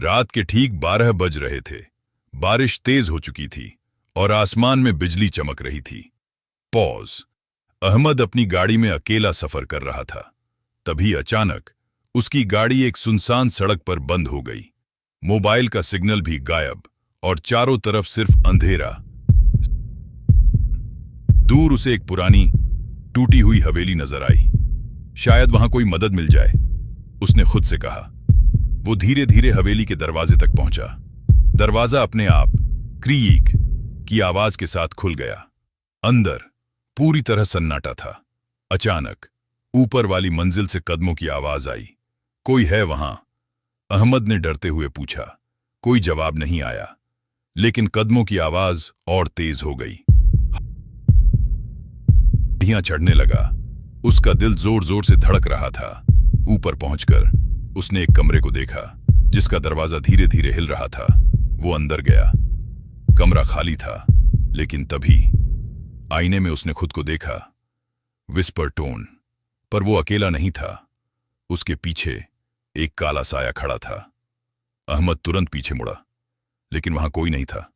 रात के ठीक 12 बज रहे थे। बारिश तेज हो चुकी थी और आसमान में बिजली चमक रही थी। पॉज। अहमद अपनी गाड़ी में अकेला सफर कर रहा था। तभी अचानक उसकी गाड़ी एक सुनसान सड़क पर बंद हो गई। मोबाइल का सिग्नल भी गायब और चारों तरफ सिर्फ अंधेरा। दूर उसे एक पुरानी टूटी हुई हवेली नजर आई। शायद वहां कोई मदद मिल जाए, उसने खुद से कहा। वो धीरे धीरे हवेली के दरवाजे तक पहुंचा। दरवाजा अपने आप क्रीक की आवाज के साथ खुल गया। अंदर पूरी तरह सन्नाटा था। अचानक ऊपर वाली मंजिल से कदमों की आवाज आई। कोई है वहां? अहमद ने डरते हुए पूछा। कोई जवाब नहीं आया, लेकिन कदमों की आवाज और तेज हो गई। सीढ़ियां चढ़ने लगा। उसका दिल जोर जोर से धड़क रहा था। ऊपर पहुंचकर उसने एक कमरे को देखा, जिसका दरवाजा धीरे धीरे हिल रहा था। वो अंदर गया। कमरा खाली था, लेकिन तभी आईने में उसने खुद को देखा। विस्पर टोन, पर वो अकेला नहीं था। उसके पीछे एक काला साया खड़ा था। अहमद तुरंत पीछे मुड़ा, लेकिन वहां कोई नहीं था।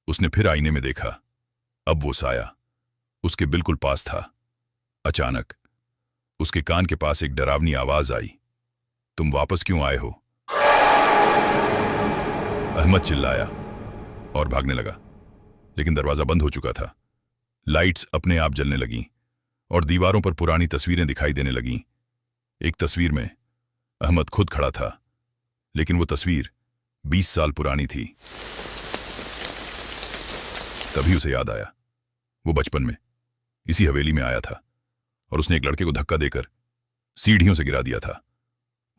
उसने फिर आईने में देखा। अब वो साया उसके बिल्कुल पास था। अचानक उसके कान के पास एक डरावनी आवाज आई। तुम वापस क्यों आए हो? अहमद चिल्लाया और भागने लगा, लेकिन दरवाजा बंद हो चुका था। लाइट्स अपने आप जलने लगीं और दीवारों पर पुरानी तस्वीरें दिखाई देने लगीं। एक तस्वीर में अहमद खुद खड़ा था, लेकिन वो तस्वीर 20 साल पुरानी थी। तभी उसे याद आया, वो बचपन में इसी हवेली में आया था और उसने एक लड़के को धक्का देकर सीढ़ियों से गिरा दिया था।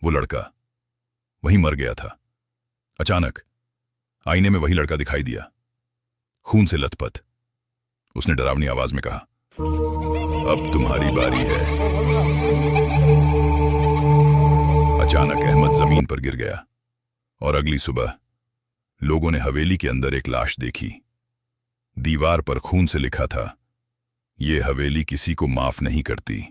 वो लड़का वहीं मर गया था। अचानक आईने में वही लड़का दिखाई दिया, खून से लथपथ। उसने डरावनी आवाज में कहा, अब तुम्हारी बारी है। अचानक अहमद जमीन पर गिर गया और अगली सुबह लोगों ने हवेली के अंदर एक लाश देखी। दीवार पर खून से लिखा था, ये हवेली किसी को माफ नहीं करती।